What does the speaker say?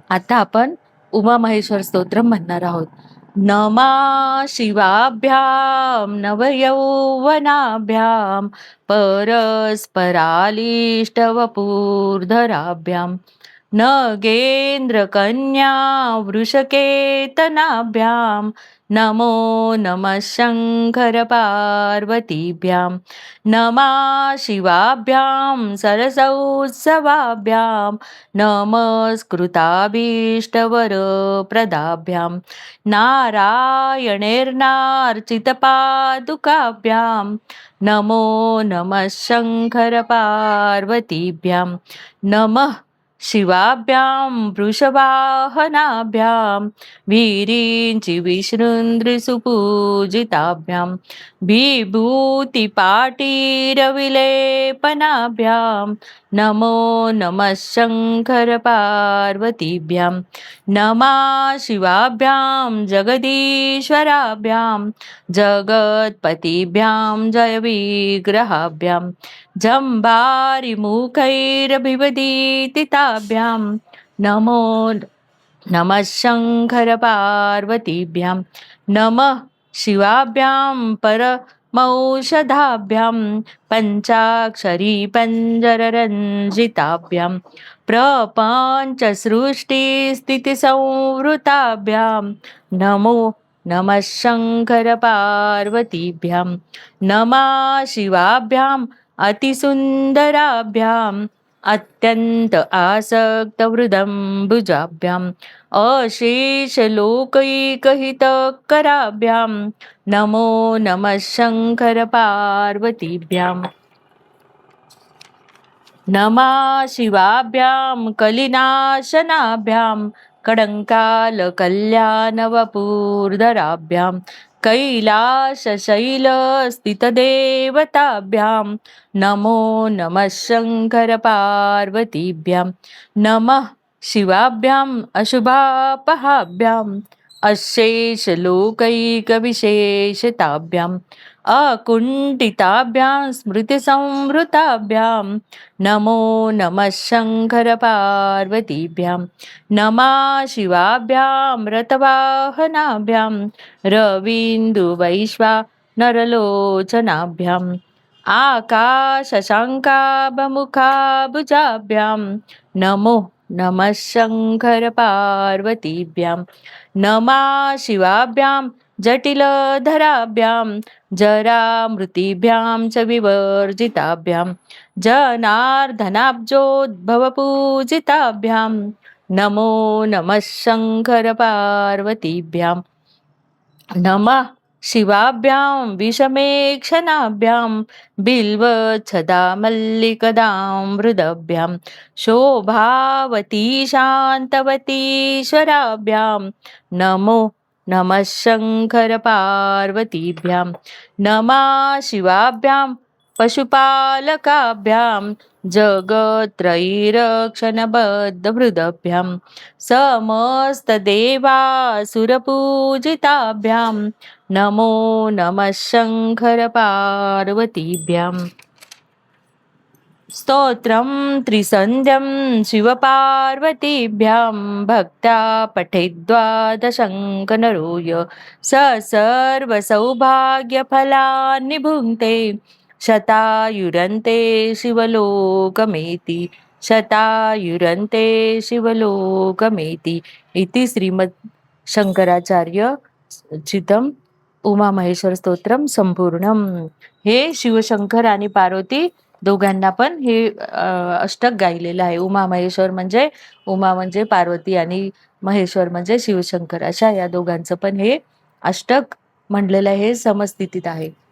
आता आपण उमामहेश्वर स्तोत्र म्हणणार आहोत. नमा शिवाभ्याम नवयौवनाभ्याम परस्परालिष्टवपूर्धराभ्याम नगेन्द्रकन्या वृषकेतनाभ्यां नमो नमः शङ्करपार्वतीभ्यां नमः शिवाभ्यां सरसौत्सवाभ्यां नमस्कृताभीष्टवरप्रदाभ्यां नारायणेर्नार्चितपादुकाभ्यां नमो नमः शङ्करपार्वतीभ्यां नमः शिवाभ्यां वृषवाहनाभ्यां वीरींचि विशृन्द्रिसुपूजिताभ्यां विभूतिपाटीरविलेपनाभ्यां नमो नमः शङ्करपार्वतीभ्यां नमः शिवाभ्यां जगदीश्वराभ्यां जगत्पतिभ्यां जयविग्रहाभ्यां जम्भारिमुखैरभिवदितिताभ्यां नमो नमः शङ्करपार्वतीभ्यां नमः शिवाभ्यां परमौषधाभ्यां पञ्चाक्षरी पञ्जररञ्जिताभ्यां प्रपञ्चसृष्टिस्थितिसंवृताभ्यां नमो नमः शङ्करपार्वतीभ्यां नमः शिवाभ्याम् अतिसुन्दराभ्याम् अत्यन्त आसक्तवृदम्बुजाभ्याम् अशेषलोकैकहितकराभ्यां नमो नमः शङ्करपार्वतीभ्यां नमः शिवाभ्यां कलिनाशनाभ्यां कङ्कालकल्याणवपूर्धराभ्यां कैलासशैलस्थितदेवताभ्यां नमो नमः शङ्करपार्वतीभ्यां नमः शिवाभ्याम् अशुभापहाभ्याम् अशेषलोकैकविशेषताभ्याम् अकुण्ठिताभ्यां स्मृतिसंवृताभ्यां नमो नमः शङ्करपार्वतीभ्यां नमः शिवाभ्यां रतवाहनाभ्यां रवीन्दुवैश्वानरलोचनाभ्याम् आकाशशङ्काभमुखाभुजाभ्यां नमो नमः शङ्करपार्वतीभ्यां नमः शिवाभ्यां जटिलधराभ्यां जरामृतिभ्यां च विवर्जिताभ्यां जनार्दनाब्जोद्भवपूजिताभ्यां नमो नमः शङ्करपार्वतीभ्यां नमः शिवाभ्यां विषमेक्षणाभ्यां बिल्वच्छदामल्लिकदां हृदभ्यां शोभावती शान्तवतीश्वराभ्यां नमो नमः शङ्करपार्वतीभ्यां नमः शिवाभ्यां पशुपालकाभ्यां जगत्त्रयीरक्षणबद्धहृदभ्यां समस्तदेवासुरपूजिताभ्यां नमो नमः शङ्करपार्वतीभ्यां स्तोत्रं त्रिसन्ध्यं शिवपार्वतीभ्यां भक्त्या पठेद्वादशङ्कनरो य स सर्वसौभाग्यफलानि भुङ्क्ते शतायुरन्ते शिवलोकमेति शतायुरन्ते शिवलोकमेति इति श्रीमद् शंकराचार्य चितम उमामहेश्वर स्तोत्रम संपूर्णम. हे शिवशंकर आणि पार्वती दोघांना पण हे अष्टक गायलेलं आहे. उमा महेश्वर म्हणजे उमा म्हणजे पार्वती आणि महेश्वर म्हणजे शिवशंकर, अशा या दोघांचं पण हे अष्टक म्हणलेलं हे समस्थितीत आहे.